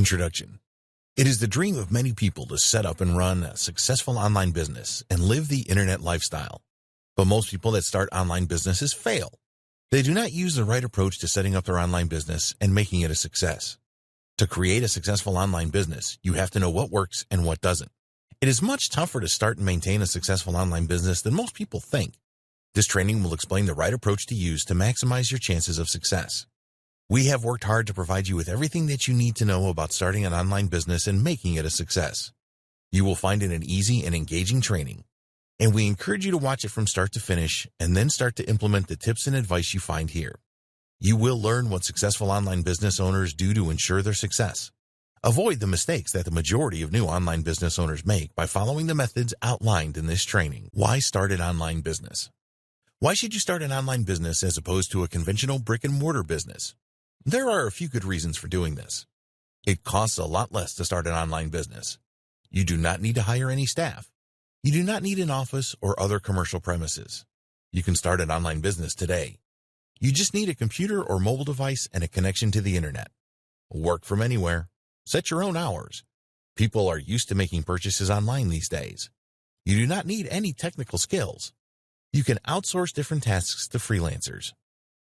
Introduction. It is the dream of many people to set up and run a successful online business and live the internet lifestyle. But most people that start online businesses fail. They do not use the right approach to setting up their online business and making it a success. To create a successful online business, you have to know what works and what doesn't. It is much tougher to start and maintain a successful online business than most people think. This training will explain the right approach to use to maximize your chances of success. We have worked hard to provide you with everything that you need to know about starting an online business and making it a success. You will find it an easy and engaging training, and we encourage you to watch it from start to finish and then start to implement the tips and advice you find here. You will learn what successful online business owners do to ensure their success. Avoid the mistakes that the majority of new online business owners make by following the methods outlined in this training. Why start an online business? Why should you start an online business as opposed to a conventional brick-and-mortar business? There are a few good reasons for doing this. It costs a lot less to start an online business. You do not need to hire any staff. You do not need an office or other commercial premises. You can start an online business today. You just need a computer or mobile device and a connection to the internet. Work from anywhere. Set your own hours. People are used to making purchases online these days. You do not need any technical skills. You can outsource different tasks to freelancers.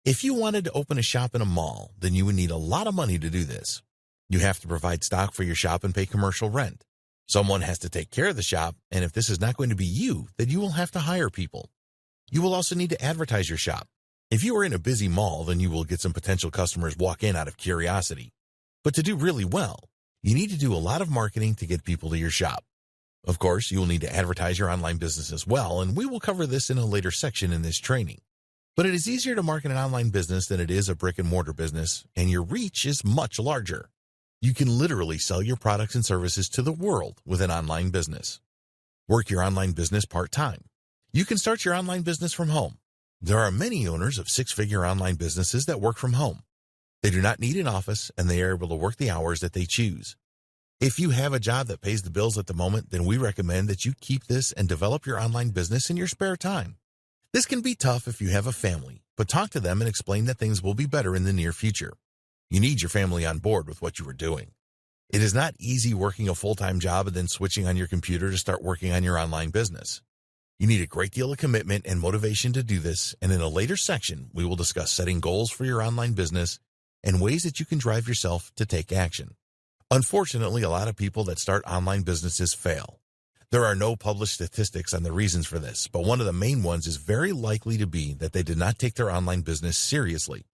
If you wanted to open a shop in a mall, then you would need a lot of money to do this. You have to provide stock for your shop and pay commercial rent. Someone has to take care of the shop, and if this is not going to be you, then you will have to hire people. You will also need to advertise your shop. If you are in a busy mall, then you will get some potential customers walk in out of curiosity. But to do really well, you need to do a lot of marketing to get people to your shop. Of course, you will need to advertise your online business as well, and we will cover this in a later section in this training. But it is easier to market an online business than it is a brick-and-mortar business, and your reach is much larger. You can literally sell your products and services to the world with an online business. Work your online business part-time. You can start your online business from home. There are many owners of six-figure online businesses that work from home. They do not need an office, and they are able to work the hours that they choose. If you have a job that pays the bills at the moment, then we recommend that you keep this and develop your online business in your spare time. This can be tough if you have a family, but talk to them and explain that things will be better in the near future. You need your family on board with what you are doing. It is not easy working a full-time job and then switching on your computer to start working on your online business. You need a great deal of commitment and motivation to do this, and in a later section, we will discuss setting goals for your online business and ways that you can drive yourself to take action. Unfortunately, a lot of people that start online businesses fail. There are no published statistics on the reasons for this, but one of the main ones is very likely to be that they did not take their online business seriously.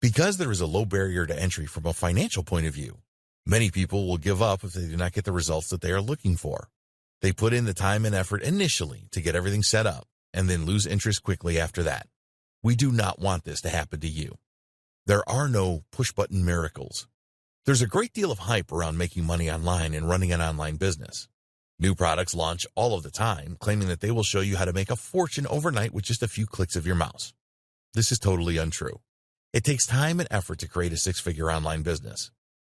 Because there is a low barrier to entry from a financial point of view, many people will give up if they do not get the results that they are looking for. They put in the time and effort initially to get everything set up and then lose interest quickly after that. We do not want this to happen to you. There are no push-button miracles. There's a great deal of hype around making money online and running an online business. New products launch all of the time, claiming that they will show you how to make a fortune overnight with just a few clicks of your mouse. This is totally untrue. It takes time and effort to create a six-figure online business.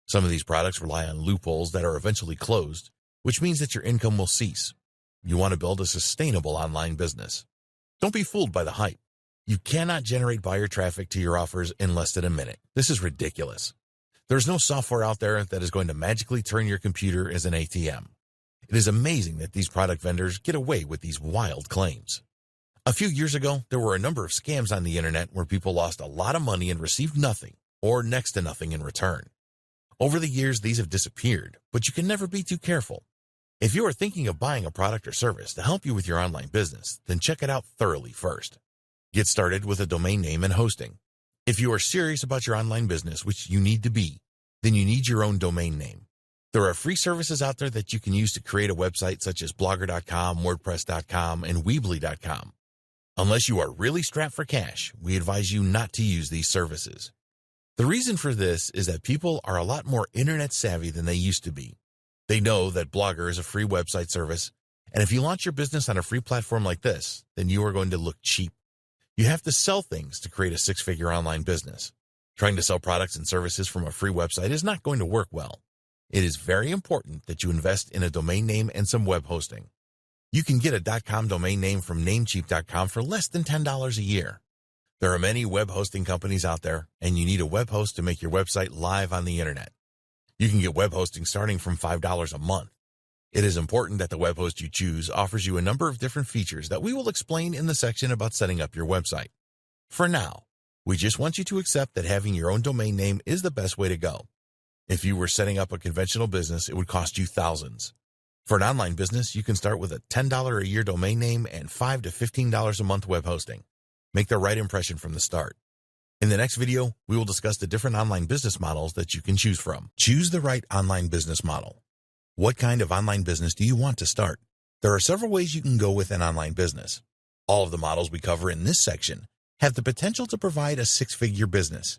Some of these products rely on loopholes that are eventually closed, which means that your income will cease. You want to build a sustainable online business. Don't be fooled by the hype. You cannot generate buyer traffic to your offers in less than a minute. This is ridiculous. There's no software out there that is going to magically turn your computer as an ATM. It is amazing that these product vendors get away with these wild claims. A few years ago, there were a number of scams on the internet where people lost a lot of money and received nothing, or next to nothing in return. Over the years, these have disappeared, but you can never be too careful. If you are thinking of buying a product or service to help you with your online business, then check it out thoroughly first. Get started with a domain name and hosting. If you are serious about your online business, which you need to be, then you need your own domain name. There are free services out there that you can use to create a website such as Blogger.com, WordPress.com, and Weebly.com. Unless you are really strapped for cash, we advise you not to use these services. The reason for this is that people are a lot more internet savvy than they used to be. They know that Blogger is a free website service, and if you launch your business on a free platform like this, then you are going to look cheap. You have to sell things to create a six-figure online business. Trying to sell products and services from a free website is not going to work well. It is very important that you invest in a domain name and some web hosting. You can get a .com domain name from Namecheap.com for less than $10 a year. There are many web hosting companies out there, and you need a web host to make your website live on the internet. You can get web hosting starting from $5 a month. It is important that the web host you choose offers you a number of different features that we will explain in the section about setting up your website. For now, we just want you to accept that having your own domain name is the best way to go. If you were setting up a conventional business, it would cost you thousands. For an online business, you can start with a $10 a year domain name and $5 to $15 a month web hosting. Make the right impression from the start. In the next video, we will discuss the different online business models that you can choose from. Choose the right online business model. What kind of online business do you want to start? There are several ways you can go with an online business. All of the models we cover in this section have the potential to provide a six-figure business.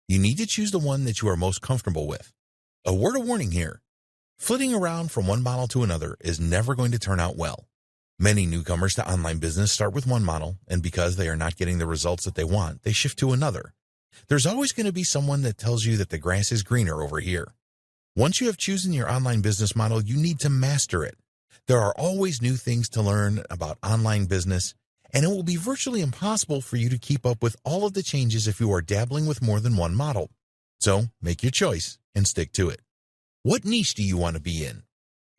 You need to choose the one that you are most comfortable with. A word of warning here. Flitting around from one model to another is never going to turn out well. Many newcomers to online business start with one model, and because they are not getting the results that they want, they shift to another. There's always going to be someone that tells you that the grass is greener over here. Once you have chosen your online business model, you need to master it. There are always new things to learn about online business, and it will be virtually impossible for you to keep up with all of the changes if you are dabbling with more than one model. So, make your choice and stick to it. What niche do you want to be in?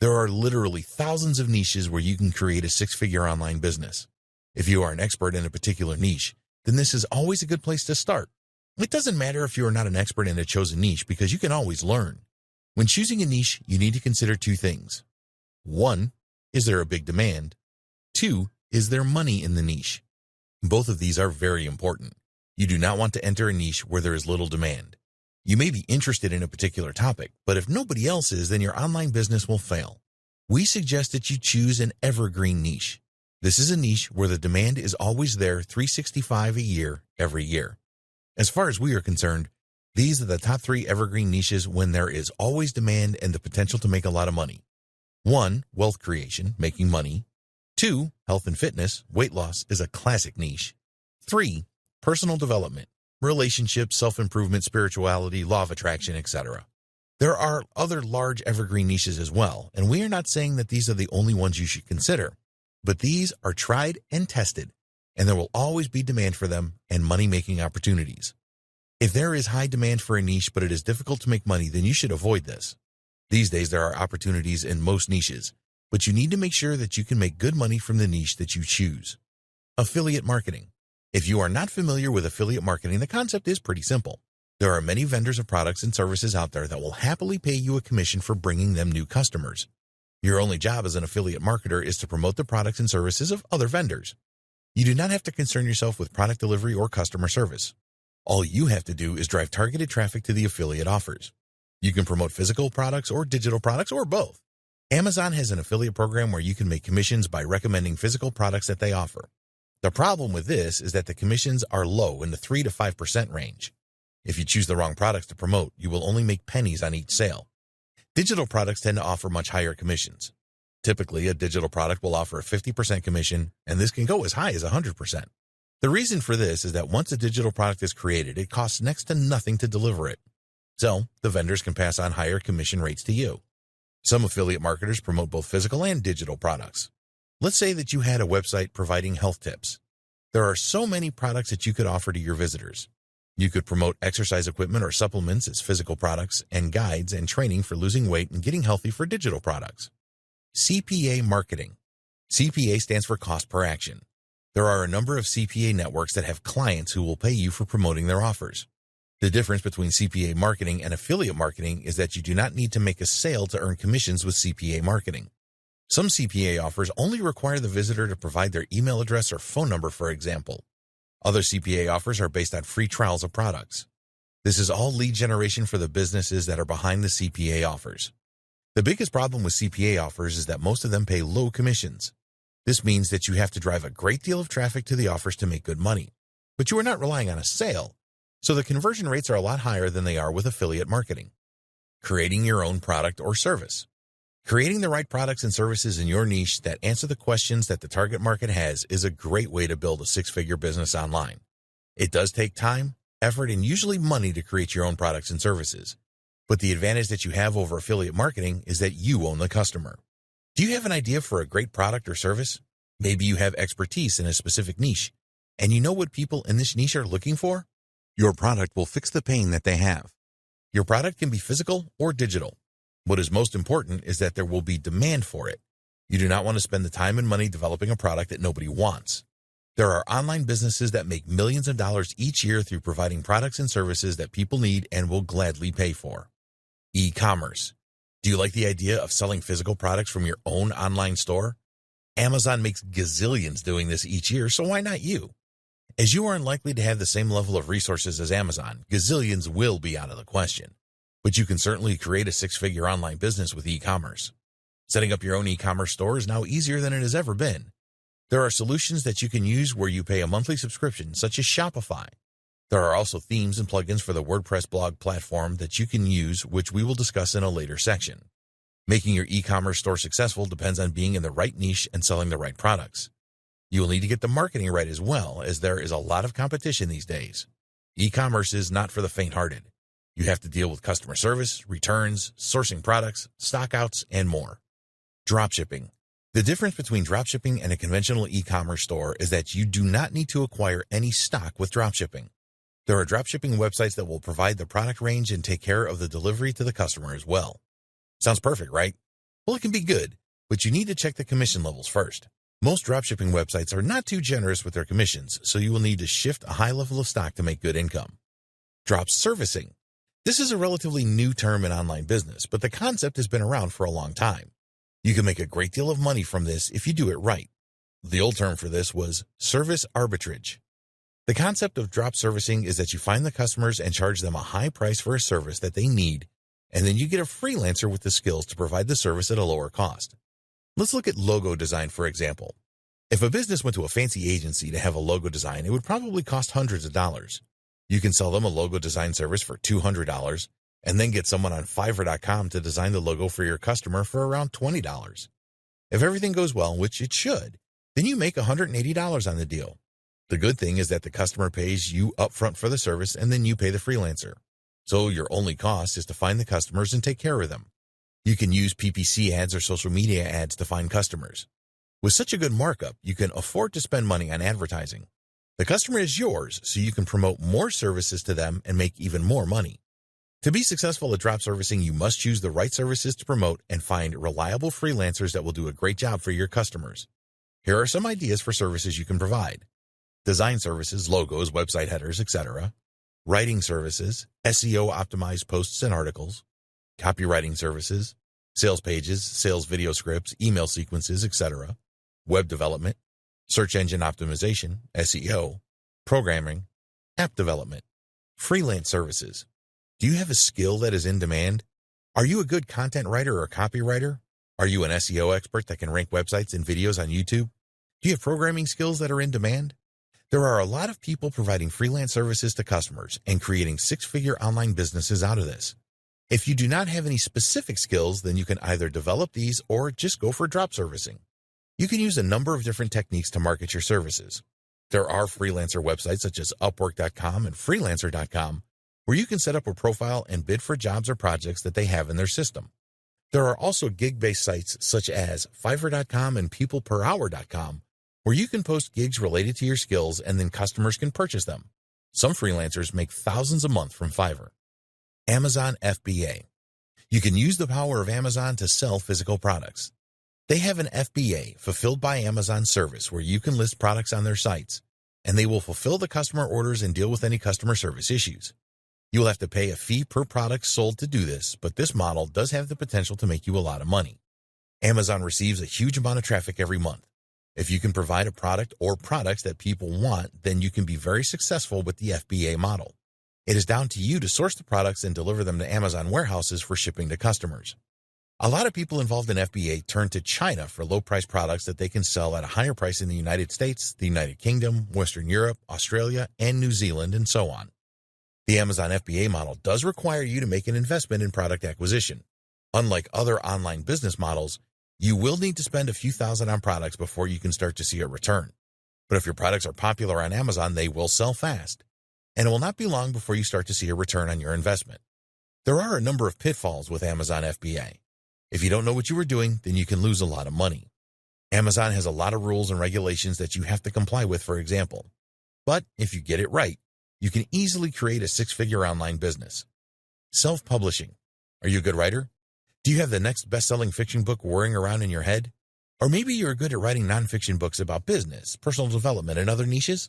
There are literally thousands of niches where you can create a six-figure online business. If you are an expert in a particular niche, then this is always a good place to start. It doesn't matter if you are not an expert in a chosen niche because you can always learn. When choosing a niche, you need to consider two things. 1, is there a big demand? 2, is there money in the niche? Both of these are very important. You do not want to enter a niche where there is little demand. You may be interested in a particular topic, but if nobody else is, then your online business will fail. We suggest that you choose an evergreen niche. This is a niche where the demand is always there 365 a year, every year. As far as we are concerned, these are the top 3 evergreen niches when there is always demand and the potential to make a lot of money. 1, wealth creation, making money. 2, health and fitness, weight loss is a classic niche. 3, personal development, relationships, self-improvement, spirituality, law of attraction, etc. There are other large evergreen niches as well, and we are not saying that these are the only ones you should consider, but these are tried and tested, and there will always be demand for them and money-making opportunities. If there is high demand for a niche but it is difficult to make money, then you should avoid this. These days there are opportunities in most niches, but you need to make sure that you can make good money from the niche that you choose. Affiliate marketing. If you are not familiar with affiliate marketing, the concept is pretty simple. There are many vendors of products and services out there that will happily pay you a commission for bringing them new customers. Your only job as an affiliate marketer is to promote the products and services of other vendors. You do not have to concern yourself with product delivery or customer service. All you have to do is drive targeted traffic to the affiliate offers. You can promote physical products or digital products or both. Amazon has an affiliate program where you can make commissions by recommending physical products that they offer. The problem with this is that the commissions are low in the 3 to 5% range. If you choose the wrong products to promote, you will only make pennies on each sale. Digital products tend to offer much higher commissions. Typically, a digital product will offer a 50% commission, and this can go as high as 100%. The reason for this is that once a digital product is created, it costs next to nothing to deliver it. So, the vendors can pass on higher commission rates to you. Some affiliate marketers promote both physical and digital products. Let's say that you had a website providing health tips. There are so many products that you could offer to your visitors. You could promote exercise equipment or supplements as physical products and guides and training for losing weight and getting healthy for digital products. CPA marketing. CPA stands for cost per action. There are a number of CPA networks that have clients who will pay you for promoting their offers. The difference between CPA marketing and affiliate marketing is that you do not need to make a sale to earn commissions with CPA marketing. Some CPA offers only require the visitor to provide their email address or phone number, for example. Other CPA offers are based on free trials of products. This is all lead generation for the businesses that are behind the CPA offers. The biggest problem with CPA offers is that most of them pay low commissions. This means that you have to drive a great deal of traffic to the offers to make good money, but you are not relying on a sale, so the conversion rates are a lot higher than they are with affiliate marketing. Creating your own product or service. Creating the right products and services in your niche that answer the questions that the target market has is a great way to build a six-figure business online. It does take time, effort, and usually money to create your own products and services. But the advantage that you have over affiliate marketing is that you own the customer. Do you have an idea for a great product or service? Maybe you have expertise in a specific niche, and you know what people in this niche are looking for? Your product will fix the pain that they have. Your product can be physical or digital. What is most important is that there will be demand for it. You do not want to spend the time and money developing a product that nobody wants. There are online businesses that make millions of dollars each year through providing products and services that people need and will gladly pay for. E-commerce. Do you like the idea of selling physical products from your own online store? Amazon makes gazillions doing this each year, so why not you? As you are unlikely to have the same level of resources as Amazon, gazillions will be out of the question. But you can certainly create a six-figure online business with e-commerce. Setting up your own e-commerce store is now easier than it has ever been. There are solutions that you can use where you pay a monthly subscription, such as Shopify. There are also themes and plugins for the WordPress blog platform that you can use, which we will discuss in a later section. Making your e-commerce store successful depends on being in the right niche and selling the right products. You will need to get the marketing right as well, as there is a lot of competition these days. E-commerce is not for the faint-hearted. You have to deal with customer service, returns, sourcing products, stockouts, and more. Dropshipping. The difference between dropshipping and a conventional e-commerce store is that you do not need to acquire any stock with dropshipping. There are dropshipping websites that will provide the product range and take care of the delivery to the customer as well. Sounds perfect, right? Well, it can be good, but you need to check the commission levels first. Most dropshipping websites are not too generous with their commissions, so you will need to shift a high level of stock to make good income. Drop servicing. This is a relatively new term in online business, but the concept has been around for a long time. You can make a great deal of money from this if you do it right. The old term for this was service arbitrage. The concept of drop servicing is that you find the customers and charge them a high price for a service that they need, and then you get a freelancer with the skills to provide the service at a lower cost. Let's look at logo design, for example. If a business went to a fancy agency to have a logo design, it would probably cost hundreds of dollars. You can sell them a logo design service for $200 and then get someone on Fiverr.com to design the logo for your customer for around $20. If everything goes well, which it should, then you make $180 on the deal. The good thing is that the customer pays you upfront for the service and then you pay the freelancer. So your only cost is to find the customers and take care of them. You can use PPC ads or social media ads to find customers. With such a good markup, you can afford to spend money on advertising. The customer is yours, so you can promote more services to them and make even more money. To be successful at drop servicing, you must choose the right services to promote and find reliable freelancers that will do a great job for your customers. Here are some ideas for services you can provide. Design services, logos, website headers, etc. Writing services, SEO optimized posts and articles. Copywriting services, sales pages, sales video scripts, email sequences, etc. Web development, search engine optimization, SEO, programming, app development. Freelance services. Do you have a skill that is in demand? Are you a good content writer or copywriter? Are you an SEO expert that can rank websites and videos on YouTube? Do you have programming skills that are in demand? There are a lot of people providing freelance services to customers and creating six-figure online businesses out of this. If you do not have any specific skills, then you can either develop these or just go for drop servicing. You can use a number of different techniques to market your services. There are freelancer websites such as Upwork.com and Freelancer.com where you can set up a profile and bid for jobs or projects that they have in their system. There are also gig-based sites such as Fiverr.com and PeoplePerHour.com where you can post gigs related to your skills and then customers can purchase them. Some freelancers make thousands a month from Fiverr. Amazon FBA. You can use the power of Amazon to sell physical products. They have an FBA, Fulfilled by Amazon service, where you can list products on their sites, and they will fulfill the customer orders and deal with any customer service issues. You will have to pay a fee per product sold to do this, but this model does have the potential to make you a lot of money. Amazon receives a huge amount of traffic every month. If you can provide a product or products that people want, then you can be very successful with the FBA model. It is down to you to source the products and deliver them to Amazon warehouses for shipping to customers. A lot of people involved in FBA turn to China for low-price products that they can sell at a higher price in the United States, the United Kingdom, Western Europe, Australia, and New Zealand, and so on. The Amazon FBA model does require you to make an investment in product acquisition. Unlike other online business models, you will need to spend a few thousand on products before you can start to see a return. But if your products are popular on Amazon, they will sell fast, and it will not be long before you start to see a return on your investment. There are a number of pitfalls with Amazon FBA. If you don't know what you are doing, then you can lose a lot of money. Amazon has a lot of rules and regulations that you have to comply with, for example. But if you get it right, you can easily create a six-figure online business. Self-publishing. Are you a good writer? Do you have the next best-selling fiction book whirring around in your head? Or maybe you're good at writing nonfiction books about business, personal development, and other niches?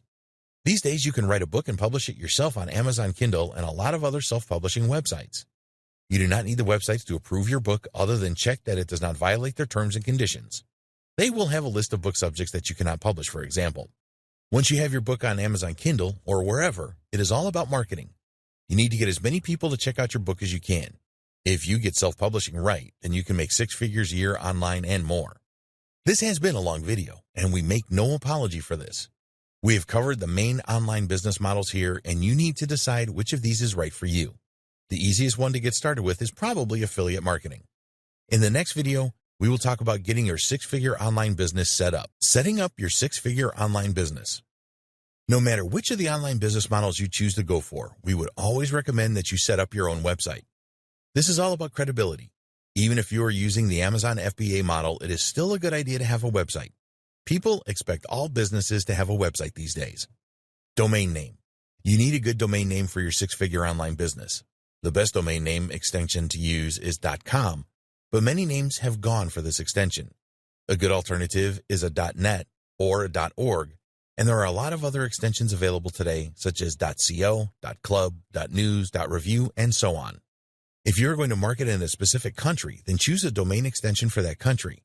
These days, you can write a book and publish it yourself on Amazon Kindle and a lot of other self-publishing websites. You do not need the websites to approve your book other than check that it does not violate their terms and conditions. They will have a list of book subjects that you cannot publish, for example. Once you have your book on Amazon Kindle or wherever, it is all about marketing. You need to get as many people to check out your book as you can. If you get self-publishing right, then you can make 6 figures a year online and more. This has been a long video, and we make no apology for this. We have covered the main online business models here, and you need to decide which of these is right for you. The easiest one to get started with is probably affiliate marketing. In the next video, we will talk about getting your 6-figure online business set up. Setting up your 6-figure online business. No matter which of the online business models you choose to go for, we would always recommend that you set up your own website. This is all about credibility. Even if you are using the Amazon FBA model, it is still a good idea to have a website. People expect all businesses to have a website these days. Domain name. You need a good domain name for your 6-figure online business. The best domain name extension to use is .com, but many names have gone for this extension. A good alternative is a .net or a .org, and there are a lot of other extensions available today, such as .co, .club, .news, .review, and so on. If you're going to market in a specific country, then choose a domain extension for that country.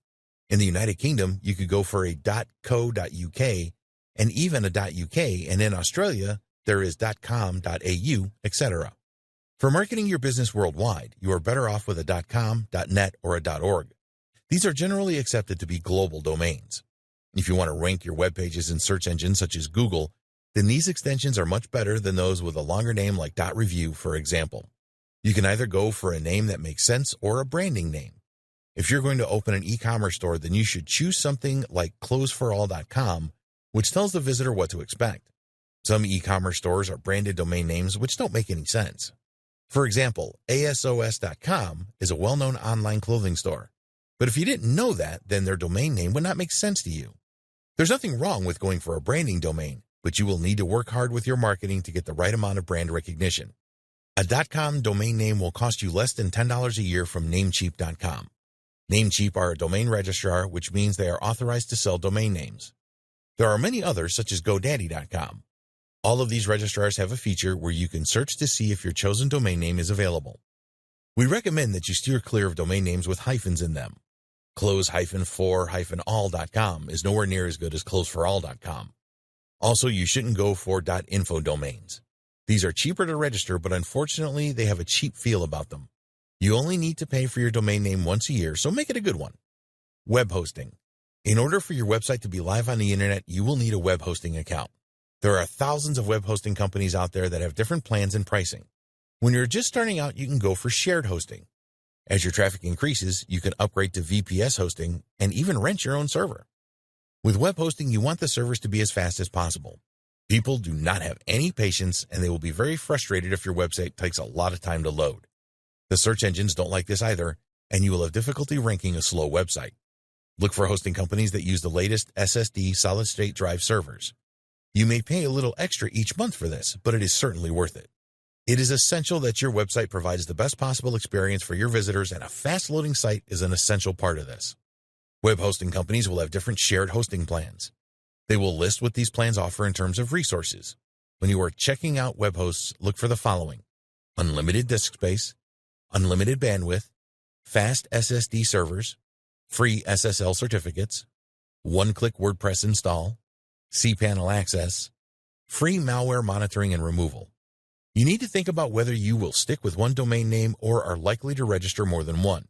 In the United Kingdom, you could go for a .co.uk and even a .uk, and in Australia, there is .com, .au, etc. For marketing your business worldwide, you are better off with a .com, .net, or a .org. These are generally accepted to be global domains. If you want to rank your web pages in search engines such as Google, then these extensions are much better than those with a longer name like .review, for example. You can either go for a name that makes sense or a branding name. If you're going to open an e-commerce store, then you should choose something like closeforall.com, which tells the visitor what to expect. Some e-commerce stores are branded domain names which don't make any sense. For example, ASOS.com is a well-known online clothing store. But if you didn't know that, then their domain name would not make sense to you. There's nothing wrong with going for a branding domain, but you will need to work hard with your marketing to get the right amount of brand recognition. A .com domain name will cost you less than $10 a year from Namecheap.com. Namecheap are a domain registrar, which means they are authorized to sell domain names. There are many others, such as GoDaddy.com. All of these registrars have a feature where you can search to see if your chosen domain name is available. We recommend that you steer clear of domain names with hyphens in them. Close-for-all.com is nowhere near as good as closeforall.com. Also, you shouldn't go for .info domains. These are cheaper to register, but unfortunately, they have a cheap feel about them. You only need to pay for your domain name once a year, so make it a good one. Web hosting. In order for your website to be live on the internet, you will need a web hosting account. There are thousands of web hosting companies out there that have different plans and pricing. When you're just starting out, you can go for shared hosting. As your traffic increases, you can upgrade to VPS hosting and even rent your own server. With web hosting, you want the servers to be as fast as possible. People do not have any patience, and they will be very frustrated if your website takes a lot of time to load. The search engines don't like this either, and you will have difficulty ranking a slow website. Look for hosting companies that use the latest SSD solid-state drive servers. You may pay a little extra each month for this, but it is certainly worth it. It is essential that your website provides the best possible experience for your visitors, and a fast-loading site is an essential part of this. Web hosting companies will have different shared hosting plans. They will list what these plans offer in terms of resources. When you are checking out web hosts, look for the following: unlimited disk space, unlimited bandwidth, fast SSD servers, free SSL certificates, one-click WordPress install, cPanel access, free malware monitoring and removal. You need to think about whether you will stick with one domain name or are likely to register more than one.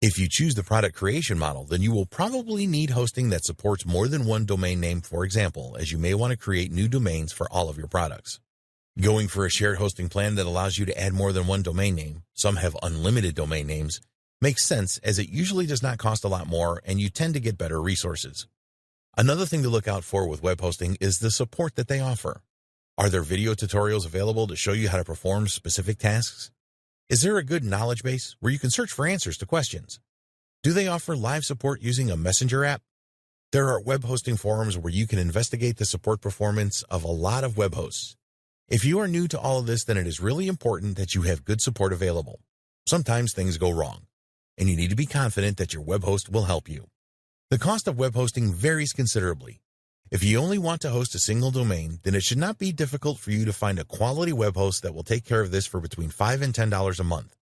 If you choose the product creation model, then you will probably need hosting that supports more than one domain name, for example, as you may want to create new domains for all of your products. Going for a shared hosting plan that allows you to add more than one domain name, some have unlimited domain names, makes sense as it usually does not cost a lot more and you tend to get better resources. Another thing to look out for with web hosting is the support that they offer. Are there video tutorials available to show you how to perform specific tasks? Is there a good knowledge base where you can search for answers to questions? Do they offer live support using a messenger app? There are web hosting forums where you can investigate the support performance of a lot of web hosts. If you are new to all of this, then it is really important that you have good support available. Sometimes things go wrong, and you need to be confident that your web host will help you. The cost of web hosting varies considerably. If you only want to host a single domain, then it should not be difficult for you to find a quality web host that will take care of this for between $5 and $10 a month.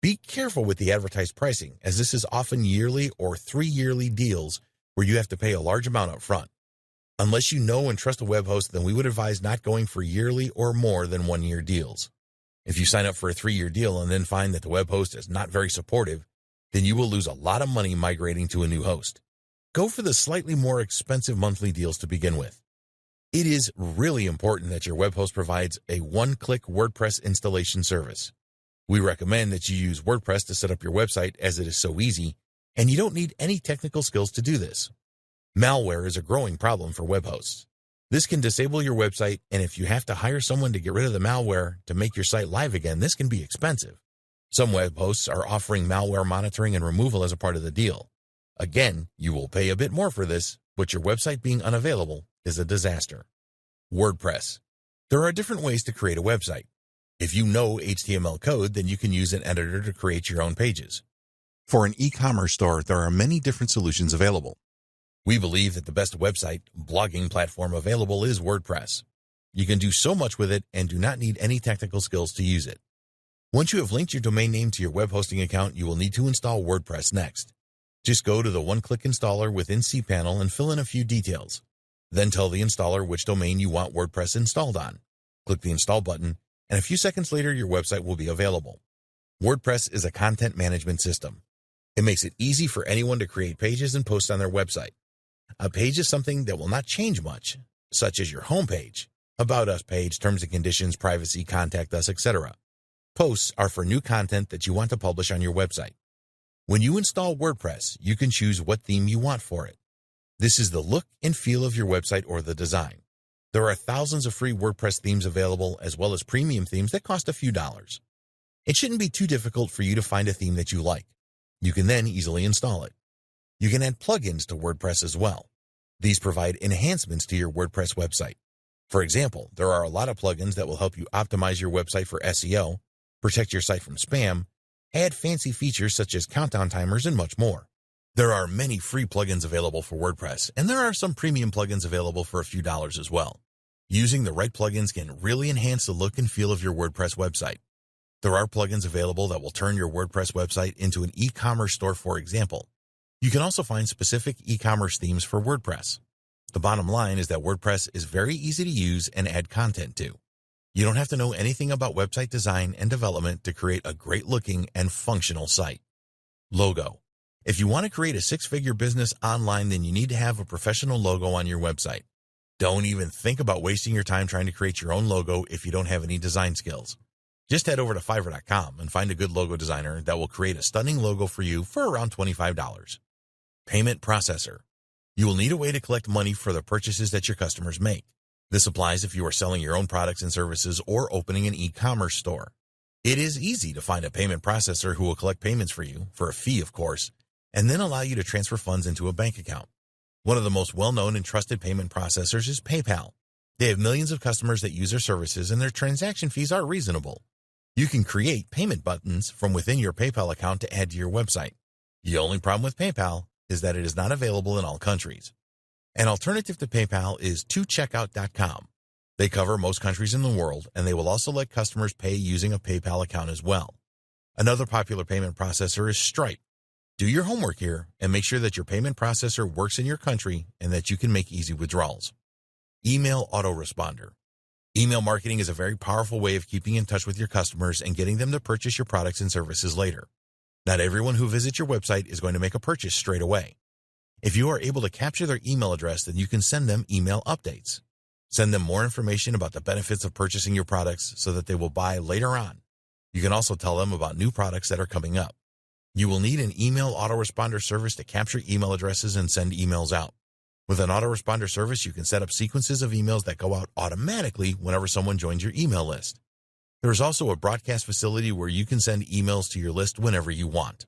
Be careful with the advertised pricing, as this is often yearly or 3-yearly deals where you have to pay a large amount up front. Unless you know and trust a web host, then we would advise not going for yearly or more than 1-year deals. If you sign up for a 3-year deal and then find that the web host is not very supportive, then you will lose a lot of money migrating to a new host. Go for the slightly more expensive monthly deals to begin with. It is really important that your web host provides a one-click WordPress installation service. We recommend that you use WordPress to set up your website, as it is so easy, and you don't need any technical skills to do this. Malware is a growing problem for web hosts. This can disable your website, and if you have to hire someone to get rid of the malware to make your site live again, this can be expensive. Some web hosts are offering malware monitoring and removal as a part of the deal. Again, you will pay a bit more for this, but your website being unavailable is a disaster. WordPress. There are different ways to create a website. If you know HTML code, then you can use an editor to create your own pages. For an e-commerce store, there are many different solutions available. We believe that the best website blogging platform available is WordPress. You can do so much with it and do not need any technical skills to use it. Once you have linked your domain name to your web hosting account, you will need to install WordPress next. Just go to the one-click installer within cPanel and fill in a few details. Then tell the installer which domain you want WordPress installed on. Click the install button, and a few seconds later your website will be available. WordPress is a content management system. It makes it easy for anyone to create pages and posts on their website. A page is something that will not change much, such as your homepage, About Us page, terms and conditions, privacy, contact us, etc. Posts are for new content that you want to publish on your website. When you install WordPress, you can choose what theme you want for it. This is the look and feel of your website or the design. There are thousands of free WordPress themes available, as well as premium themes that cost a few dollars. It shouldn't be too difficult for you to find a theme that you like. You can then easily install it. You can add plugins to WordPress as well. These provide enhancements to your WordPress website. For example, there are a lot of plugins that will help you optimize your website for SEO, protect your site from spam, add fancy features such as countdown timers, and much more. There are many free plugins available for WordPress, and there are some premium plugins available for a few dollars as well. Using the right plugins can really enhance the look and feel of your WordPress website. There are plugins available that will turn your WordPress website into an e-commerce store, for example. You can also find specific e-commerce themes for WordPress. The bottom line is that WordPress is very easy to use and add content to. You don't have to know anything about website design and development to create a great-looking and functional site. Logo. If you want to create a 6-figure business online, then you need to have a professional logo on your website. Don't even think about wasting your time trying to create your own logo if you don't have any design skills. Just head over to Fiverr.com and find a good logo designer that will create a stunning logo for you for around $25. Payment processor. You will need a way to collect money for the purchases that your customers make. This applies if you are selling your own products and services or opening an e-commerce store. It is easy to find a payment processor who will collect payments for you, for a fee of course, and then allow you to transfer funds into a bank account. One of the most well-known and trusted payment processors is PayPal. They have millions of customers that use their services, and their transaction fees are reasonable. You can create payment buttons from within your PayPal account to add to your website. The only problem with PayPal is that it is not available in all countries. An alternative to PayPal is 2Checkout.com. They cover most countries in the world, and they will also let customers pay using a PayPal account as well. Another popular payment processor is Stripe. Do your homework here and make sure that your payment processor works in your country and that you can make easy withdrawals. Email autoresponder. Email marketing is a very powerful way of keeping in touch with your customers and getting them to purchase your products and services later. Not everyone who visits your website is going to make a purchase straight away. If you are able to capture their email address, then you can send them email updates. Send them more information about the benefits of purchasing your products so that they will buy later on. You can also tell them about new products that are coming up. You will need an email autoresponder service to capture email addresses and send emails out. With an autoresponder service, you can set up sequences of emails that go out automatically whenever someone joins your email list. There is also a broadcast facility where you can send emails to your list whenever you want.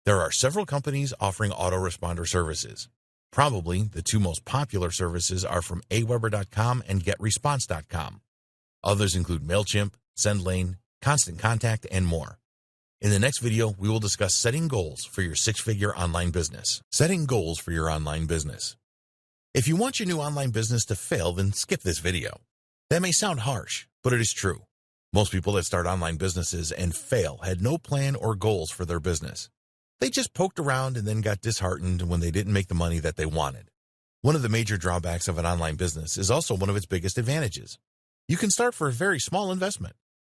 There are several companies offering autoresponder services. Probably the two most popular services are from Aweber.com and GetResponse.com. Others include MailChimp, SendLane, Constant Contact, and more. In the next video, we will discuss setting goals for your six-figure online business. Setting goals for your online business. If you want your new online business to fail, then skip this video. That may sound harsh, but it is true. Most people that start online businesses and fail had no plan or goals for their business. They just poked around and then got disheartened when they didn't make the money that they wanted. One of the major drawbacks of an online business is also one of its biggest advantages. You can start for a very small investment.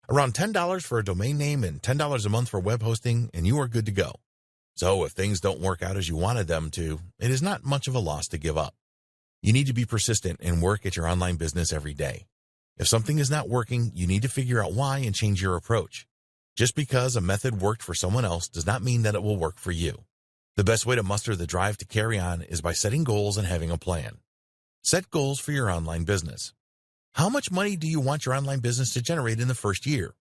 Around $10 for a domain name and $10 a month for web hosting, and you are good to go. So if things don't work out as you wanted them to, it is not much of a loss to give up. You need to be persistent and work at your online business every day. If something is not working, you need to figure out why and change your approach. Just because a method worked for someone else does not mean that it will work for you. The best way to muster the drive to carry on is by setting goals and having a plan. Set goals for your online business. How much money do you want your online business to generate in the first year?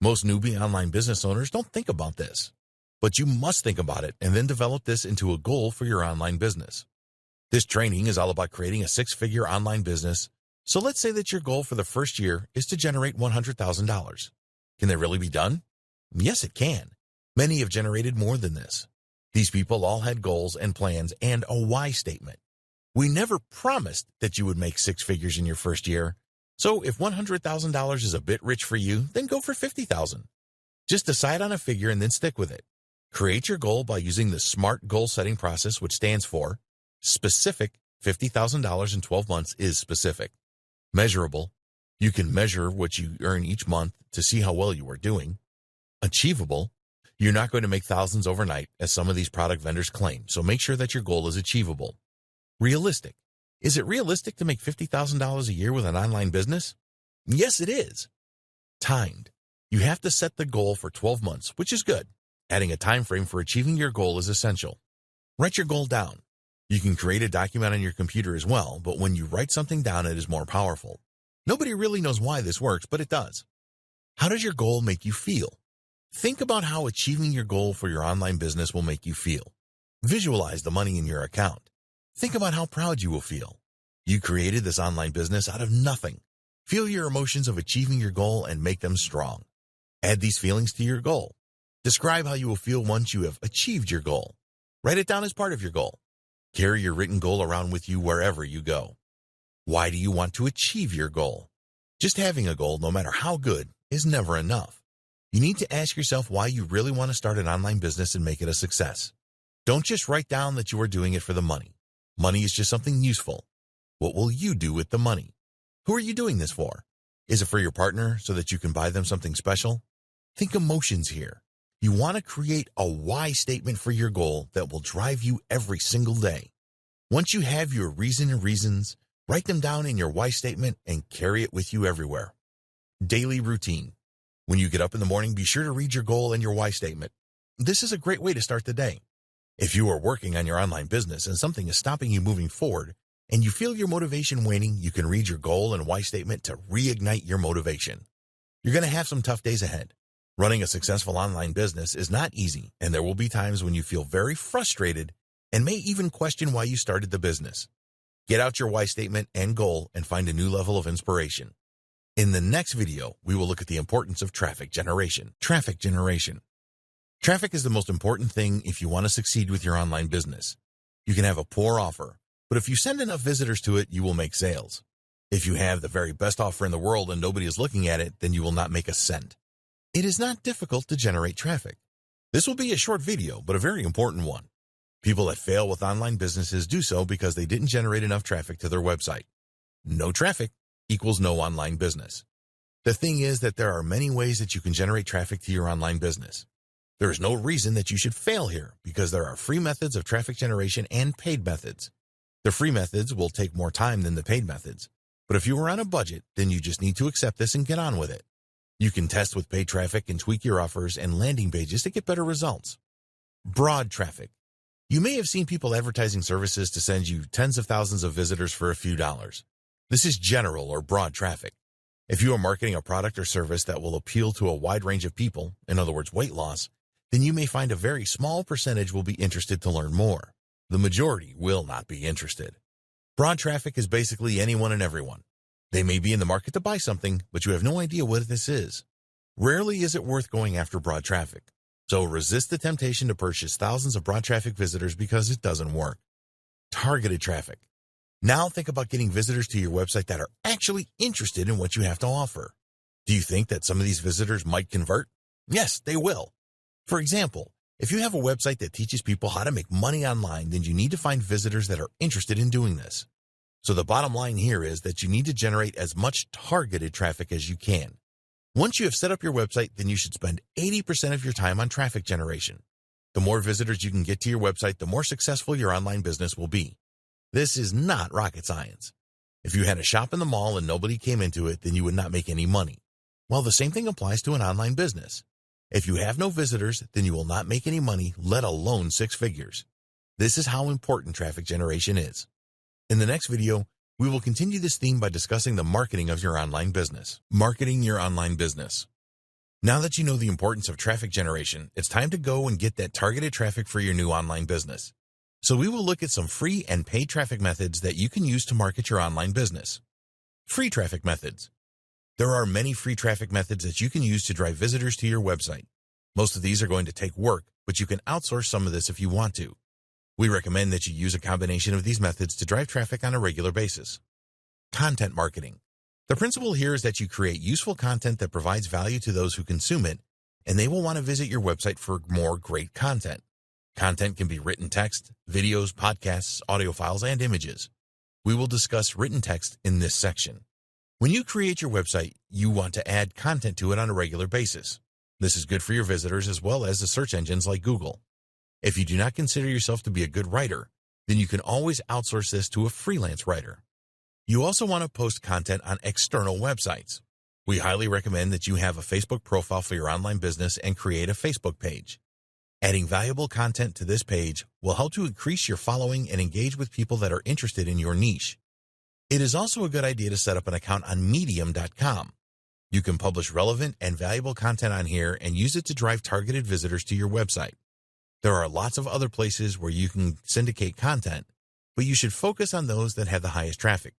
Most newbie online business owners don't think about this, but you must think about it and then develop this into a goal for your online business. This training is all about creating a six-figure online business. So let's say that your goal for the first year is to generate $100,000. Can that really be done? Yes, it can. Many have generated more than this. These people all had goals and plans and a why statement. We never promised that you would make six figures in your first year. So if $100,000 is a bit rich for you, then go for $50,000. Just decide on a figure and then stick with it. Create your goal by using the SMART goal setting process, which stands for specific. $50,000 in 12 months is specific. Measurable. You can measure what you earn each month to see how well you are doing. Achievable. You're not going to make thousands overnight, as some of these product vendors claim, so make sure that your goal is achievable. Realistic. Is it realistic to make $50,000 a year with an online business? Yes, it is. Timed. You have to set the goal for 12 months, which is good. Adding a time frame for achieving your goal is essential. Write your goal down. You can create a document on your computer as well, but when you write something down, it is more powerful. Nobody really knows why this works, but it does. How does your goal make you feel? Think about how achieving your goal for your online business will make you feel. Visualize the money in your account. Think about how proud you will feel. You created this online business out of nothing. Feel your emotions of achieving your goal and make them strong. Add these feelings to your goal. Describe how you will feel once you have achieved your goal. Write it down as part of your goal. Carry your written goal around with you wherever you go. Why do you want to achieve your goal? Just having a goal, no matter how good, is never enough. You need to ask yourself why you really want to start an online business and make it a success. Don't just write down that you are doing it for the money. Money is just something useful. What will you do with the money? Who are you doing this for? Is it for your partner so that you can buy them something special? Think emotions here. You want to create a why statement for your goal that will drive you every single day. Once you have your reasons, write them down in your why statement and carry it with you everywhere. Daily routine. When you get up in the morning, be sure to read your goal and your why statement. This is a great way to start the day. If you are working on your online business and something is stopping you moving forward, and you feel your motivation waning, you can read your goal and why statement to reignite your motivation. You're going to have some tough days ahead. Running a successful online business is not easy, and there will be times when you feel very frustrated and may even question why you started the business. Get out your why statement and goal and find a new level of inspiration. In the next video, we will look at the importance of traffic generation. Traffic generation. Traffic is the most important thing if you want to succeed with your online business. You can have a poor offer, but if you send enough visitors to it, you will make sales. If you have the very best offer in the world and nobody is looking at it, then you will not make a cent. It is not difficult to generate traffic. This will be a short video, but a very important one. People that fail with online businesses do so because they didn't generate enough traffic to their website. No traffic equals no online business. The thing is that there are many ways that you can generate traffic to your online business. There is no reason that you should fail here because there are free methods of traffic generation and paid methods. The free methods will take more time than the paid methods, but if you are on a budget, then you just need to accept this and get on with it. You can test with paid traffic and tweak your offers and landing pages to get better results. Broad traffic. You may have seen people advertising services to send you tens of thousands of visitors for a few dollars. This is general or broad traffic. If you are marketing a product or service that will appeal to a wide range of people, in other words, weight loss, then you may find a very small percentage will be interested to learn more. The majority will not be interested. Broad traffic is basically anyone and everyone. They may be in the market to buy something, but you have no idea what this is. Rarely is it worth going after broad traffic. So resist the temptation to purchase thousands of broad traffic visitors because it doesn't work. Targeted traffic. Now think about getting visitors to your website that are actually interested in what you have to offer. Do you think that some of these visitors might convert? Yes, they will. For example, if you have a website that teaches people how to make money online, then you need to find visitors that are interested in doing this. So the bottom line here is that you need to generate as much targeted traffic as you can. Once you have set up your website, then you should spend 80% of your time on traffic generation. The more visitors you can get to your website, the more successful your online business will be. This is not rocket science. If you had a shop in the mall and nobody came into it, then you would not make any money. Well, the same thing applies to an online business. If you have no visitors, then you will not make any money, let alone 6 figures. This is how important traffic generation is. In the next video, we will continue this theme by discussing the marketing of your online business. Marketing your online business. Now that you know the importance of traffic generation, it's time to go and get that targeted traffic for your new online business. So we will look at some free and paid traffic methods that you can use to market your online business. Free traffic methods. There are many free traffic methods that you can use to drive visitors to your website. Most of these are going to take work, but you can outsource some of this if you want to. We recommend that you use a combination of these methods to drive traffic on a regular basis. Content marketing. The principle here is that you create useful content that provides value to those who consume it, and they will want to visit your website for more great content. Content can be written text, videos, podcasts, audio files, and images. We will discuss written text in this section. When you create your website, you want to add content to it on a regular basis. This is good for your visitors as well as the search engines like Google. If you do not consider yourself to be a good writer, then you can always outsource this to a freelance writer. You also want to post content on external websites. We highly recommend that you have a Facebook profile for your online business and create a Facebook page. Adding valuable content to this page will help to increase your following and engage with people that are interested in your niche. It is also a good idea to set up an account on Medium.com. You can publish relevant and valuable content on here and use it to drive targeted visitors to your website. There are lots of other places where you can syndicate content, but you should focus on those that have the highest traffic.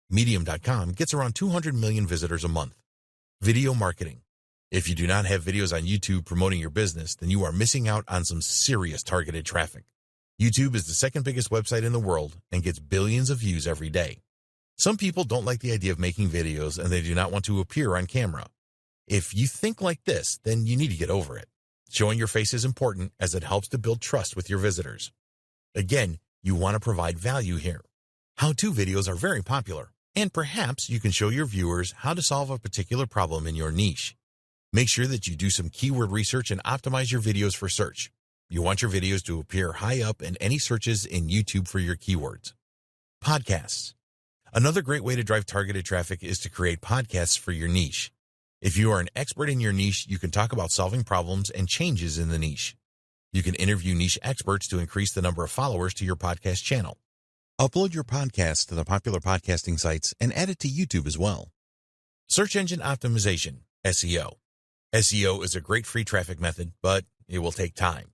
Medium.com gets around 200 million visitors a month. Video marketing. If you do not have videos on YouTube promoting your business, then you are missing out on some serious targeted traffic. YouTube is the second biggest website in the world and gets billions of views every day. Some people don't like the idea of making videos and they do not want to appear on camera. If you think like this, then you need to get over it. Showing your face is important as it helps to build trust with your visitors. Again, you want to provide value here. How-to videos are very popular, and perhaps you can show your viewers how to solve a particular problem in your niche. Make sure that you do some keyword research and optimize your videos for search. You want your videos to appear high up in any searches in YouTube for your keywords. Podcasts. Another great way to drive targeted traffic is to create podcasts for your niche. If you are an expert in your niche, you can talk about solving problems and changes in the niche. You can interview niche experts to increase the number of followers to your podcast channel. Upload your podcast to the popular podcasting sites and add it to YouTube as well. Search engine optimization, SEO. SEO is a great free traffic method, but it will take time.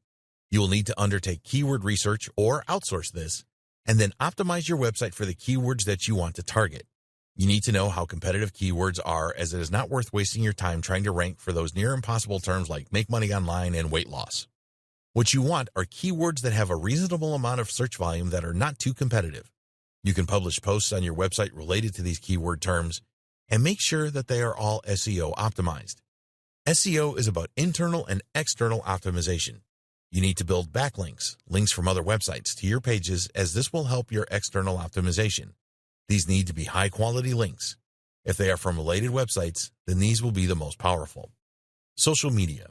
You will need to undertake keyword research or outsource this, and then optimize your website for the keywords that you want to target. You need to know how competitive keywords are, as it is not worth wasting your time trying to rank for those near impossible terms like make money online and weight loss. What you want are keywords that have a reasonable amount of search volume that are not too competitive. You can publish posts on your website related to these keyword terms and make sure that they are all SEO optimized. SEO is about internal and external optimization. You need to build backlinks, links from other websites, to your pages, as this will help your external optimization. These need to be high-quality links. If they are from related websites, then these will be the most powerful. Social media.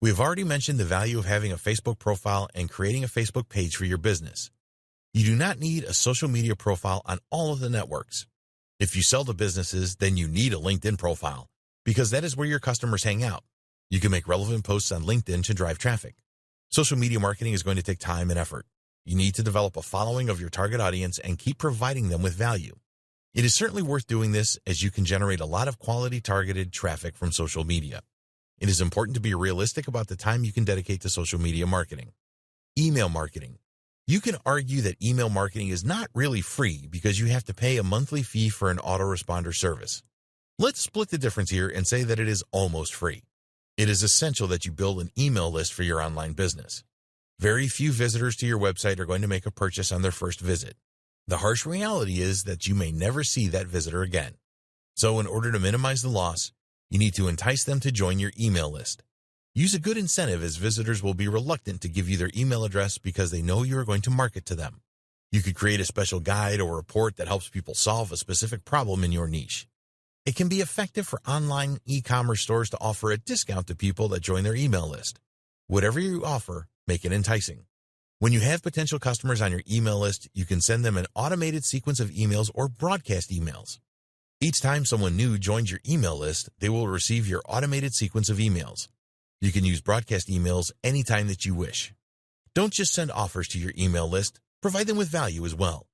We have already mentioned the value of having a Facebook profile and creating a Facebook page for your business. You do not need a social media profile on all of the networks. If you sell to businesses, then you need a LinkedIn profile, because that is where your customers hang out. You can make relevant posts on LinkedIn to drive traffic. Social media marketing is going to take time and effort. You need to develop a following of your target audience and keep providing them with value. It is certainly worth doing this, as you can generate a lot of quality targeted traffic from social media. It is important to be realistic about the time you can dedicate to social media marketing. Email marketing. You can argue that email marketing is not really free because you have to pay a monthly fee for an autoresponder service. Let's split the difference here and say that it is almost free. It is essential that you build an email list for your online business. Very few visitors to your website are going to make a purchase on their first visit. The harsh reality is that you may never see that visitor again. So in order to minimize the loss, you need to entice them to join your email list. Use a good incentive, as visitors will be reluctant to give you their email address because they know you are going to market to them. You could create a special guide or report that helps people solve a specific problem in your niche. It can be effective for online e-commerce stores to offer a discount to people that join their email list. Whatever you offer, make it enticing. When you have potential customers on your email list, you can send them an automated sequence of emails or broadcast emails. Each time someone new joins your email list, they will receive your automated sequence of emails. You can use broadcast emails anytime that you wish. Don't just send offers to your email list, provide them with value as well.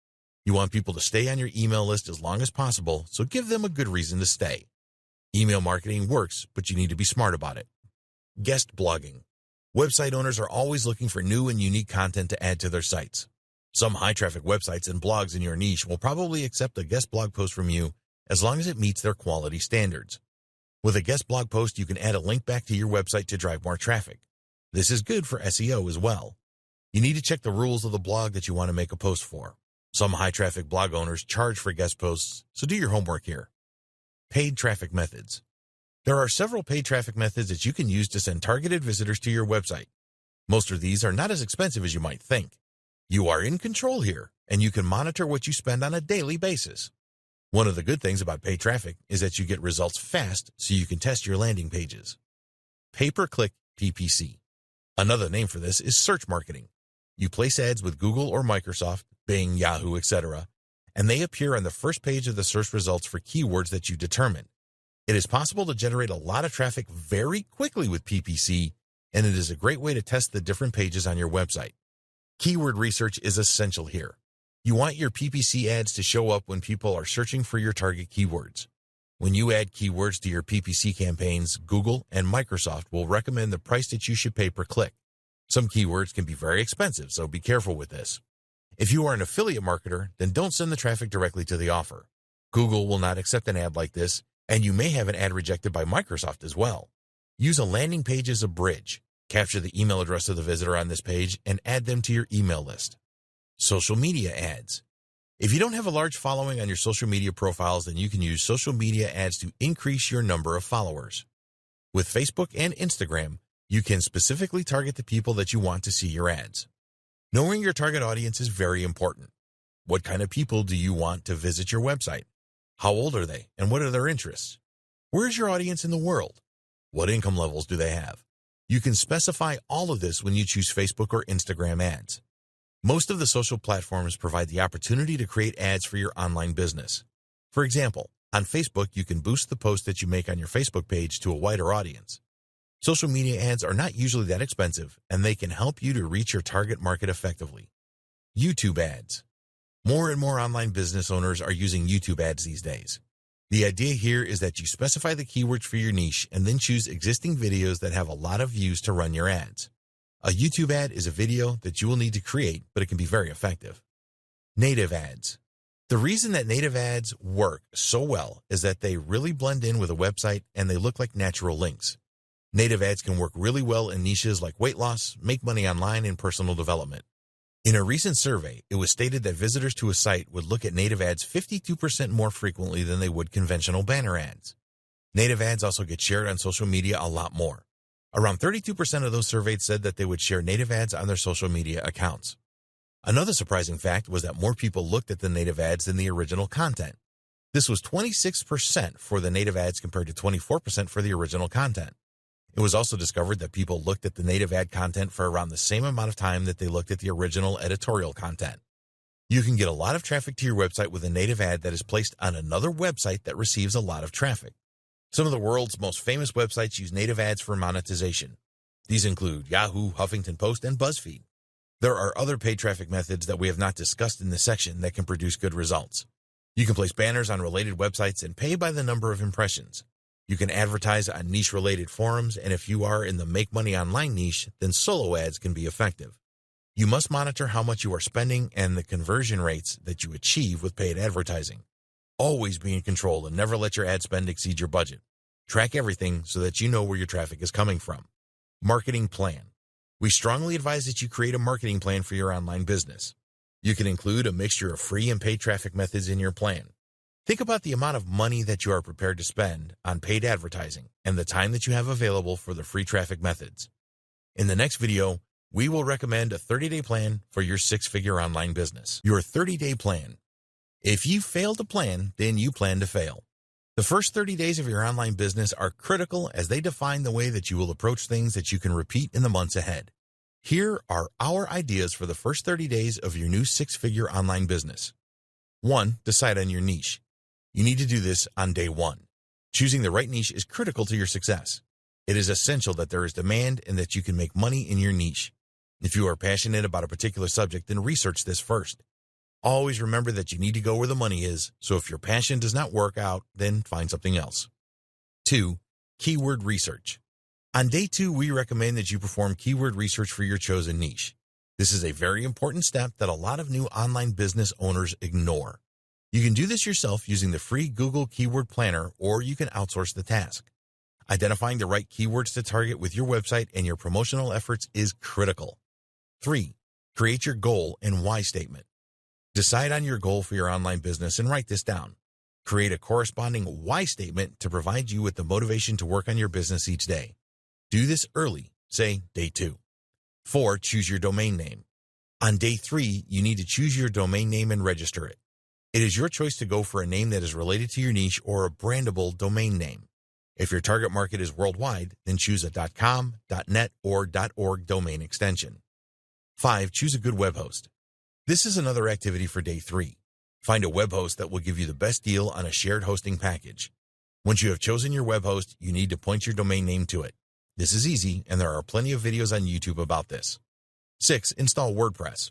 You want people to stay on your email list as long as possible, so give them a good reason to stay. Email marketing works, but you need to be smart about it. Guest blogging. Website owners are always looking for new and unique content to add to their sites. Some high-traffic websites and blogs in your niche will probably accept a guest blog post from you as long as it meets their quality standards. With a guest blog post, you can add a link back to your website to drive more traffic. This is good for SEO as well. You need to check the rules of the blog that you want to make a post for. Some high-traffic blog owners charge for guest posts, so do your homework here. Paid traffic methods. There are several paid traffic methods that you can use to send targeted visitors to your website. Most of these are not as expensive as you might think. You are in control here, and you can monitor what you spend on a daily basis. One of the good things about paid traffic is that you get results fast so you can test your landing pages. Pay-per-click PPC. Another name for this is search marketing. You place ads with Google or Microsoft, Bing, Yahoo, etc., and they appear on the first page of the search results for keywords that you determine. It is possible to generate a lot of traffic very quickly with PPC, and it is a great way to test the different pages on your website. Keyword research is essential here. You want your PPC ads to show up when people are searching for your target keywords. When you add keywords to your PPC campaigns, Google and Microsoft will recommend the price that you should pay per click. Some keywords can be very expensive, so be careful with this. If you are an affiliate marketer, then don't send the traffic directly to the offer. Google will not accept an ad like this, and you may have an ad rejected by Microsoft as well. Use a landing page as a bridge. Capture the email address of the visitor on this page and add them to your email list. Social media ads. If you don't have a large following on your social media profiles, then you can use social media ads to increase your number of followers. With Facebook and Instagram, you can specifically target the people that you want to see your ads. Knowing your target audience is very important. What kind of people do you want to visit your website? How old are they, and what are their interests? Where is your audience in the world? What income levels do they have? You can specify all of this when you choose Facebook or Instagram ads. Most of the social platforms provide the opportunity to create ads for your online business. For example, on Facebook, you can boost the post that you make on your Facebook page to a wider audience. Social media ads are not usually that expensive, and they can help you to reach your target market effectively. YouTube ads. More and more online business owners are using YouTube ads these days. The idea here is that you specify the keywords for your niche and then choose existing videos that have a lot of views to run your ads. A YouTube ad is a video that you will need to create, but it can be very effective. Native ads. The reason that native ads work so well is that they really blend in with a website and they look like natural links. Native ads can work really well in niches like weight loss, make money online, and personal development. In a recent survey, it was stated that visitors to a site would look at native ads 52% more frequently than they would conventional banner ads. Native ads also get shared on social media a lot more. Around 32% of those surveyed said that they would share native ads on their social media accounts. Another surprising fact was that more people looked at the native ads than the original content. This was 26% for the native ads compared to 24% for the original content. It was also discovered that people looked at the native ad content for around the same amount of time that they looked at the original editorial content. You can get a lot of traffic to your website with a native ad that is placed on another website that receives a lot of traffic. Some of the world's most famous websites use native ads for monetization. These include Yahoo, Huffington Post, and BuzzFeed. There are other paid traffic methods that we have not discussed in this section that can produce good results. You can place banners on related websites and pay by the number of impressions. You can advertise on niche-related forums, and if you are in the make money online niche, then solo ads can be effective. You must monitor how much you are spending and the conversion rates that you achieve with paid advertising. Always be in control and never let your ad spend exceed your budget. Track everything so that you know where your traffic is coming from. Marketing plan. We strongly advise that you create a marketing plan for your online business. You can include a mixture of free and paid traffic methods in your plan. Think about the amount of money that you are prepared to spend on paid advertising and the time that you have available for the free traffic methods. In the next video, we will recommend a 30-day plan for your six-figure online business. Your 30-day plan. If you fail to plan, then you plan to fail. The first 30 days of your online business are critical as they define the way that you will approach things that you can repeat in the months ahead. Here are our ideas for the first 30 days of your new six-figure online business. 1. Decide on your niche. You need to do this on day 1. Choosing the right niche is critical to your success. It is essential that there is demand and that you can make money in your niche. If you are passionate about a particular subject, then research this first. Always remember that you need to go where the money is, so if your passion does not work out, then find something else. 2. Keyword research. On day 2, we recommend that you perform keyword research for your chosen niche. This is a very important step that a lot of new online business owners ignore. You can do this yourself using the free Google Keyword Planner, or you can outsource the task. Identifying the right keywords to target with your website and your promotional efforts is critical. 3. Create your goal and why statement. Decide on your goal for your online business and write this down. Create a corresponding why statement to provide you with the motivation to work on your business each day. Do this early, say day 2. 4. Choose your domain name. On day 3, you need to choose your domain name and register it. It is your choice to go for a name that is related to your niche or a brandable domain name. If your target market is worldwide, then choose a .com, .net, or .org domain extension. 5. Choose a good web host. This is another activity for day 3. Find a web host that will give you the best deal on a shared hosting package. Once you have chosen your web host, you need to point your domain name to it. This is easy, and there are plenty of videos on YouTube about this. 6. Install WordPress.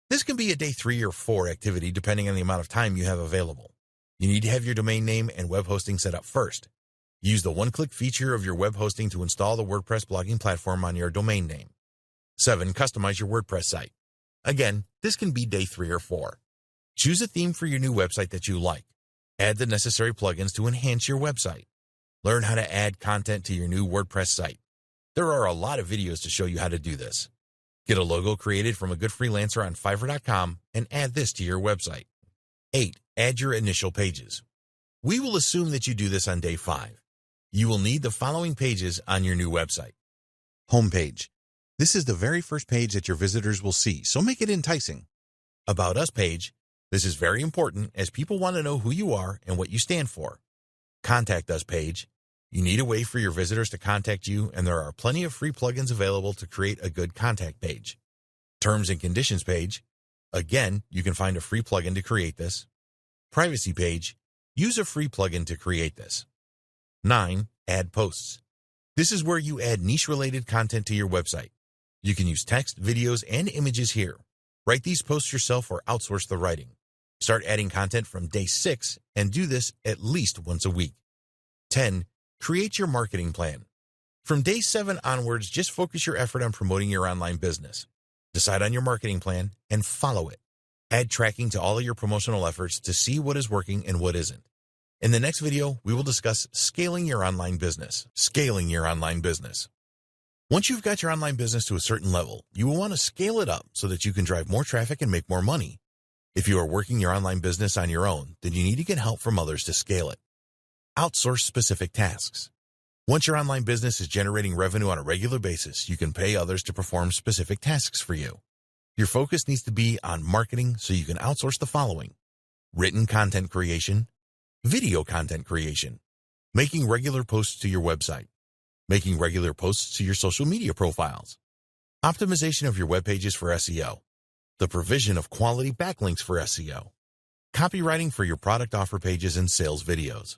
This can be a day 3 or 4 activity depending on the amount of time you have available. You need to have your domain name and web hosting set up first. Use the one-click feature of your web hosting to install the WordPress blogging platform on your domain name. 7. Customize your WordPress site. Again, this can be day 3 or 4. Choose a theme for your new website that you like. Add the necessary plugins to enhance your website. Learn how to add content to your new WordPress site. There are a lot of videos to show you how to do this. Get a logo created from a good freelancer on Fiverr.com and add this to your website. 8. Add your initial pages. We will assume that you do this on day 5. You will need the following pages on your new website. Homepage. This is the very first page that your visitors will see, so make it enticing. About Us page. This is very important as people want to know who you are and what you stand for. Contact Us page. You need a way for your visitors to contact you, and there are plenty of free plugins available to create a good contact page. Terms and conditions page. Again, you can find a free plugin to create this. Privacy page. Use a free plugin to create this. 9. Add posts. This is where you add niche-related content to your website. You can use text, videos, and images here. Write these posts yourself or outsource the writing. Start adding content from day 6 and do this at least once a week. 10. Create your marketing plan. From day 7 onwards, just focus your effort on promoting your online business. Decide on your marketing plan and follow it. Add tracking to all of your promotional efforts to see what is working and what isn't. In the next video, we will discuss scaling your online business. Scaling your online business. Once you've got your online business to a certain level, you will want to scale it up so that you can drive more traffic and make more money. If you are working your online business on your own, then you need to get help from others to scale it. Outsource specific tasks. Once your online business is generating revenue on a regular basis, you can pay others to perform specific tasks for you. Your focus needs to be on marketing, so you can outsource the following: written content creation, video content creation, making regular posts to your website, making regular posts to your social media profiles, optimization of your web pages for SEO, the provision of quality backlinks for SEO, copywriting for your product offer pages and sales videos.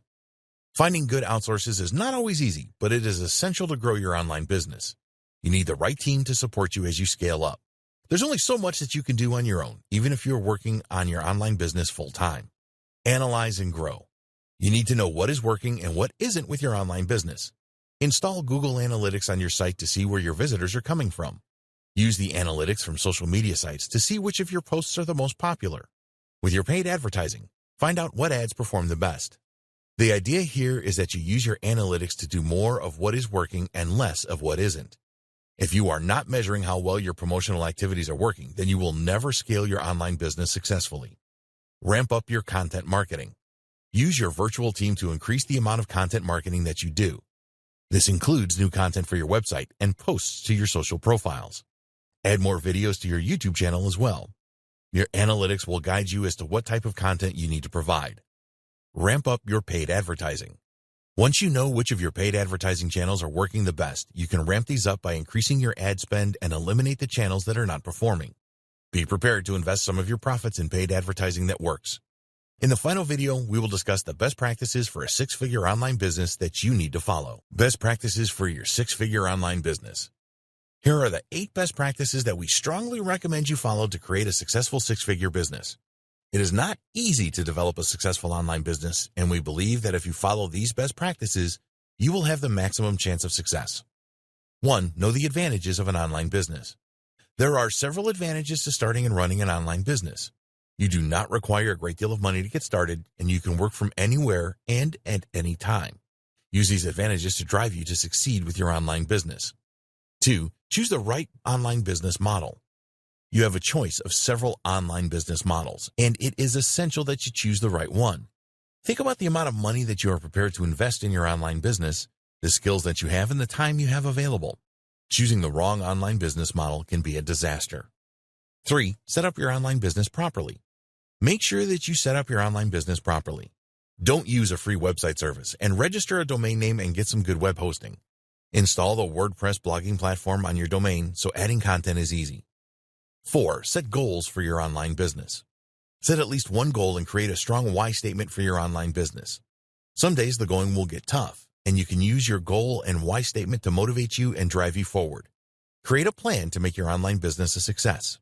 Finding good outsources is not always easy, but it is essential to grow your online business. You need the right team to support you as you scale up. There's only so much that you can do on your own, even if you're working on your online business full-time. Analyze and grow. You need to know what is working and what isn't with your online business. Install Google Analytics on your site to see where your visitors are coming from. Use the analytics from social media sites to see which of your posts are the most popular. With your paid advertising, find out what ads perform the best. The idea here is that you use your analytics to do more of what is working and less of what isn't. If you are not measuring how well your promotional activities are working, then you will never scale your online business successfully. Ramp up your content marketing. Use your virtual team to increase the amount of content marketing that you do. This includes new content for your website and posts to your social profiles. Add more videos to your YouTube channel as well. Your analytics will guide you as to what type of content you need to provide. Ramp up your paid advertising. Once you know which of your paid advertising channels are working the best, you can ramp these up by increasing your ad spend and eliminate the channels that are not performing. Be prepared to invest some of your profits in paid advertising that works. In the final video, we will discuss the best practices for a six-figure online business that you need to follow. Best practices for your six-figure online business. Here are the 8 best practices that we strongly recommend you follow to create a successful six-figure business. It is not easy to develop a successful online business, and we believe that if you follow these best practices, you will have the maximum chance of success. 1. Know the advantages of an online business. There are several advantages to starting and running an online business. You do not require a great deal of money to get started, and you can work from anywhere and at any time. Use these advantages to drive you to succeed with your online business. 2. Choose the right online business model. You have a choice of several online business models, and it is essential that you choose the right one. Think about the amount of money that you are prepared to invest in your online business, the skills that you have, and the time you have available. Choosing the wrong online business model can be a disaster. 3. Set up your online business properly. Make sure that you set up your online business properly. Don't use a free website service, and register a domain name and get some good web hosting. Install the WordPress blogging platform on your domain so adding content is easy. 4. Set goals for your online business. Set at least one goal and create a strong why statement for your online business. Some days the going will get tough, and you can use your goal and why statement to motivate you and drive you forward. Create a plan to make your online business a success.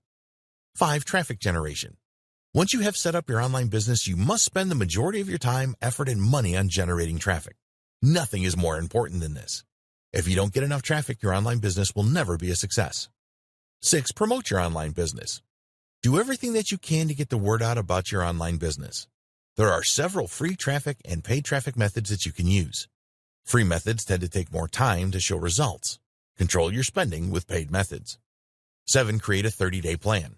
5. Traffic generation. Once you have set up your online business, you must spend the majority of your time, effort, and money on generating traffic. Nothing is more important than this. If you don't get enough traffic, your online business will never be a success. 6. Promote your online business. Do everything that you can to get the word out about your online business. There are several free traffic and paid traffic methods that you can use. Free methods tend to take more time to show results. Control your spending with paid methods. 7. Create a 30-day plan.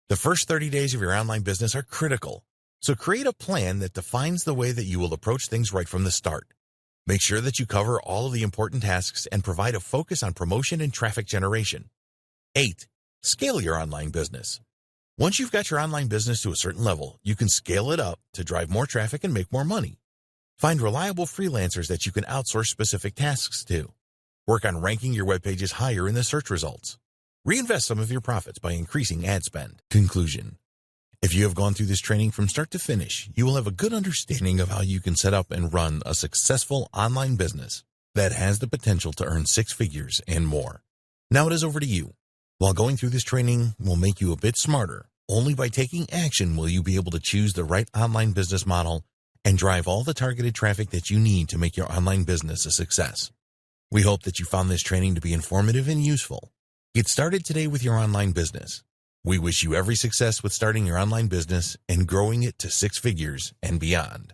The first 30 days of your online business are critical, so create a plan that defines the way that you will approach things right from the start. Make sure that you cover all of the important tasks and provide a focus on promotion and traffic generation. 8. Scale your online business. Once you've got your online business to a certain level, you can scale it up to drive more traffic and make more money. Find reliable freelancers that you can outsource specific tasks to. Work on ranking your web pages higher in the search results. Reinvest some of your profits by increasing ad spend. Conclusion. If you have gone through this training from start to finish, you will have a good understanding of how you can set up and run a successful online business that has the potential to earn 6 figures and more. Now it is over to you. While going through this training will make you a bit smarter, only by taking action will you be able to choose the right online business model and drive all the targeted traffic that you need to make your online business a success. We hope that you found this training to be informative and useful. Get started today with your online business. We wish you every success with starting your online business and growing it to 6 figures and beyond.